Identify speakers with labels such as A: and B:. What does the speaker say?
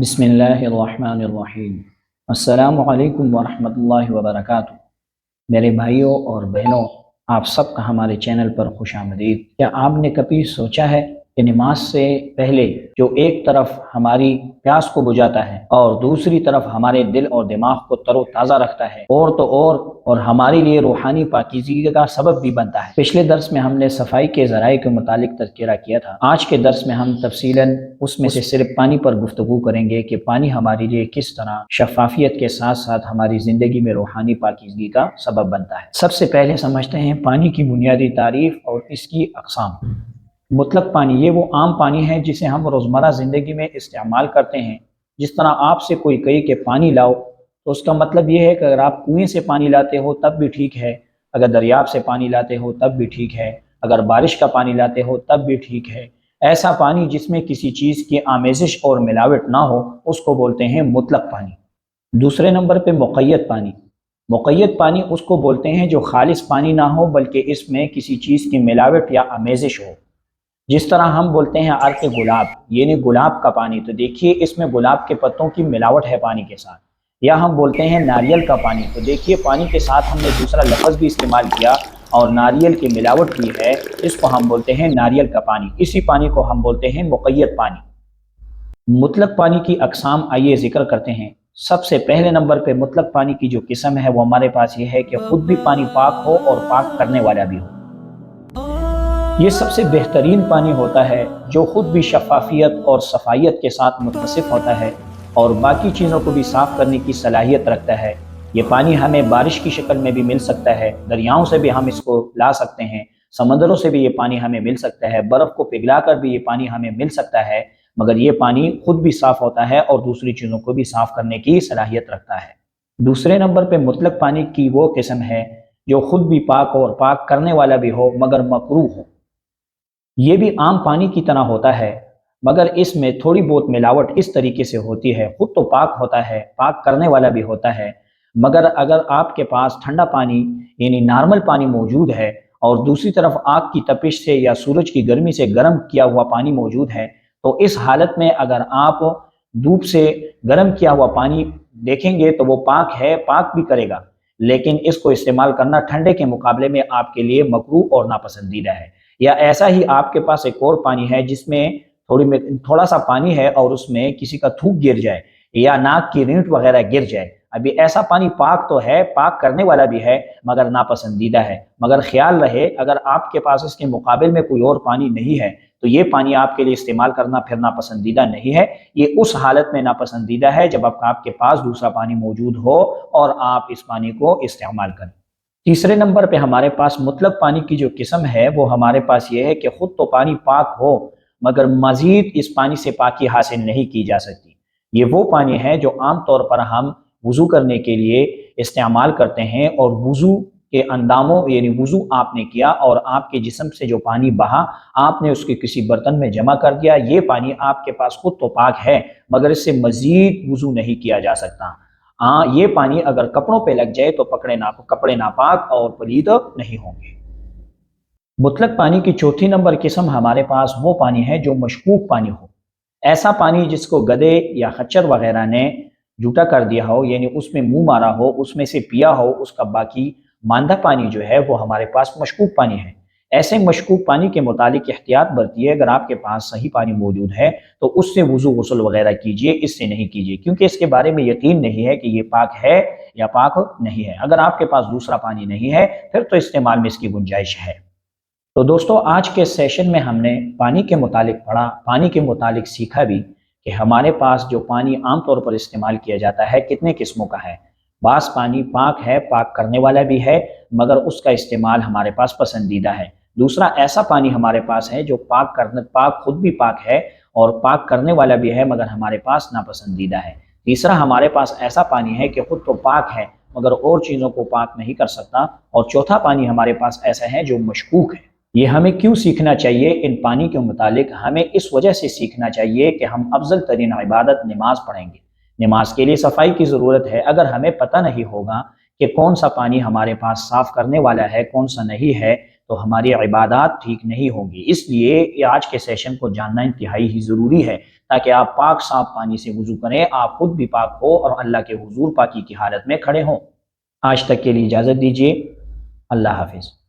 A: بسم اللہ الرحمن الرحیم۔ السلام علیکم ورحمۃ اللہ وبرکاتہ۔ میرے بھائیوں اور بہنوں، آپ سب کا ہمارے چینل پر خوش آمدید۔ کیا آپ نے کبھی سوچا ہے کہ نماز سے پہلے جو ایک طرف ہماری پیاس کو بجھاتا ہے اور دوسری طرف ہمارے دل اور دماغ کو تر و تازہ رکھتا ہے اور ہمارے لیے روحانی پاکیزگی کا سبب بھی بنتا ہے؟ پچھلے درس میں ہم نے صفائی کے ذرائع کے متعلق تذکرہ کیا تھا۔ آج کے درس میں ہم تفصیلاً اس میں سے صرف پانی پر گفتگو کریں گے کہ پانی ہمارے لیے کس طرح شفافیت کے ساتھ ساتھ ہماری زندگی میں روحانی پاکیزگی کا سبب بنتا ہے۔ سب سے پہلے سمجھتے ہیں پانی کی بنیادی تعریف اور اس کی اقسام۔ مطلق پانی، یہ وہ عام پانی ہے جسے ہم روزمرہ زندگی میں استعمال کرتے ہیں۔ جس طرح آپ سے کوئی کہے کہ پانی لاؤ تو اس کا مطلب یہ ہے کہ اگر آپ کنویں سے پانی لاتے ہو تب بھی ٹھیک ہے، اگر دریاب سے پانی لاتے ہو تب بھی ٹھیک ہے، اگر بارش کا پانی لاتے ہو تب بھی ٹھیک ہے۔ ایسا پانی جس میں کسی چیز کی آمیزش اور ملاوٹ نہ ہو اس کو بولتے ہیں مطلق پانی۔ دوسرے نمبر پہ مقید پانی۔ مقید پانی اس کو بولتے ہیں جو خالص پانی نہ ہو بلکہ اس میں کسی چیز کی ملاوٹ یا آمیزش ہو۔ جس طرح ہم بولتے ہیں عرق گلاب، یعنی گلاب کا پانی، تو دیکھیے اس میں گلاب کے پتوں کی ملاوٹ ہے پانی کے ساتھ۔ یا ہم بولتے ہیں ناریل کا پانی، تو دیکھیے پانی کے ساتھ ہم نے دوسرا لفظ بھی استعمال کیا اور ناریل کی ملاوٹ بھی ہے، اس کو ہم بولتے ہیں ناریل کا پانی۔ اسی پانی کو ہم بولتے ہیں مقید پانی۔ مطلق پانی کی اقسام آئیے ذکر کرتے ہیں۔ سب سے پہلے نمبر پہ مطلق پانی کی جو قسم ہے وہ ہمارے پاس یہ ہے کہ خود بھی پانی پاک ہو اور پاک کرنے والا بھی ہو۔ یہ سب سے بہترین پانی ہوتا ہے جو خود بھی شفافیت اور صفائیت کے ساتھ متصف ہوتا ہے اور باقی چیزوں کو بھی صاف کرنے کی صلاحیت رکھتا ہے۔ یہ پانی ہمیں بارش کی شکل میں بھی مل سکتا ہے، دریاؤں سے بھی ہم اس کو لا سکتے ہیں، سمندروں سے بھی یہ پانی ہمیں مل سکتا ہے، برف کو پگھلا کر بھی یہ پانی ہمیں مل سکتا ہے، مگر یہ پانی خود بھی صاف ہوتا ہے اور دوسری چیزوں کو بھی صاف کرنے کی صلاحیت رکھتا ہے۔ دوسرے نمبر پہ مطلق پانی کی وہ قسم ہے جو خود بھی پاک ہو اور پاک کرنے والا بھی ہو مگر مکروہ ہو۔ یہ بھی عام پانی کی طرح ہوتا ہے مگر اس میں تھوڑی بہت ملاوٹ اس طریقے سے ہوتی ہے، خود تو پاک ہوتا ہے، پاک کرنے والا بھی ہوتا ہے، مگر اگر آپ کے پاس ٹھنڈا پانی یعنی نارمل پانی موجود ہے اور دوسری طرف آگ کی تپش سے یا سورج کی گرمی سے گرم کیا ہوا پانی موجود ہے تو اس حالت میں اگر آپ دھوپ سے گرم کیا ہوا پانی دیکھیں گے تو وہ پاک ہے، پاک بھی کرے گا، لیکن اس کو استعمال کرنا ٹھنڈے کے مقابلے میں آپ کے لیے مکروہ اور ناپسندیدہ ہے۔ یا ایسا ہی آپ کے پاس ایک اور پانی ہے جس میں تھوڑا سا پانی ہے اور اس میں کسی کا تھوک گر جائے یا ناک کی رینٹ وغیرہ گر جائے، ابھی ایسا پانی پاک تو ہے، پاک کرنے والا بھی ہے مگر ناپسندیدہ ہے۔ مگر خیال رہے اگر آپ کے پاس اس کے مقابل میں کوئی اور پانی نہیں ہے تو یہ پانی آپ کے لیے استعمال کرنا پھر ناپسندیدہ نہیں ہے، یہ اس حالت میں ناپسندیدہ ہے جب آپ کے پاس دوسرا پانی موجود ہو اور آپ اس پانی کو استعمال کریں۔ تیسرے نمبر پہ ہمارے پاس مطلق پانی کی جو قسم ہے وہ ہمارے پاس یہ ہے کہ خود تو پانی پاک ہو مگر مزید اس پانی سے پاکی حاصل نہیں کی جا سکتی۔ یہ وہ پانی ہے جو عام طور پر ہم وضو کرنے کے لیے استعمال کرتے ہیں اور وضو کے انداموں یعنی وضو آپ نے کیا اور آپ کے جسم سے جو پانی بہا آپ نے اس کے کسی برتن میں جمع کر دیا، یہ پانی آپ کے پاس خود تو پاک ہے مگر اس سے مزید وضو نہیں کیا جا سکتا۔ ہاں، یہ پانی اگر کپڑوں پہ لگ جائے تو کپڑے ناپاک اور پلید نہیں ہوں گے۔ مطلق پانی کی چوتھی نمبر قسم ہمارے پاس وہ پانی ہے جو مشکوک پانی ہو۔ ایسا پانی جس کو گدھے یا خچر وغیرہ نے جھوٹا کر دیا ہو، یعنی اس میں منہ مارا ہو، اس میں سے پیا ہو، اس کا باقی ماندہ پانی جو ہے وہ ہمارے پاس مشکوک پانی ہے۔ ایسے مشکوک پانی کے متعلق احتیاط برتیے، اگر آپ کے پاس صحیح پانی موجود ہے تو اس سے وضو غسل وغیرہ کیجئے، اس سے نہیں کیجئے، کیونکہ اس کے بارے میں یقین نہیں ہے کہ یہ پاک ہے یا پاک نہیں ہے۔ اگر آپ کے پاس دوسرا پانی نہیں ہے پھر تو استعمال میں اس کی گنجائش ہے۔ تو دوستو، آج کے سیشن میں ہم نے پانی کے متعلق پڑھا، پانی کے متعلق سیکھا بھی کہ ہمارے پاس جو پانی عام طور پر استعمال کیا جاتا ہے کتنے قسموں کا ہے۔ بعض پانی پاک ہے، پاک کرنے والا بھی ہے مگر اس کا استعمال ہمارے پاس پسندیدہ ہے۔ دوسرا ایسا پانی ہمارے پاس ہے جو پاک خود بھی پاک ہے اور پاک کرنے والا بھی ہے مگر ہمارے پاس ناپسندیدہ ہے۔ تیسرا ہمارے پاس ایسا پانی ہے کہ خود تو پاک ہے مگر اور چیزوں کو پاک نہیں کر سکتا۔ اور چوتھا پانی ہمارے پاس ایسا ہے جو مشکوک ہے۔ یہ ہمیں کیوں سیکھنا چاہیے ان پانی کے متعلق؟ ہمیں اس وجہ سے سیکھنا چاہیے کہ ہم افضل ترین عبادت نماز پڑھیں گے۔ نماز کے لیے صفائی کی ضرورت ہے، اگر ہمیں پتہ نہیں ہوگا کہ کون سا پانی ہمارے پاس صاف کرنے والا ہے کون سا نہیں ہے تو ہماری عبادات ٹھیک نہیں ہوں گی۔ اس لیے آج کے سیشن کو جاننا انتہائی ہی ضروری ہے تاکہ آپ پاک صاف پانی سے وضو کریں، آپ خود بھی پاک ہو اور اللہ کے حضور پاکی کی حالت میں کھڑے ہوں۔ آج تک کے لیے اجازت دیجیے، اللہ حافظ۔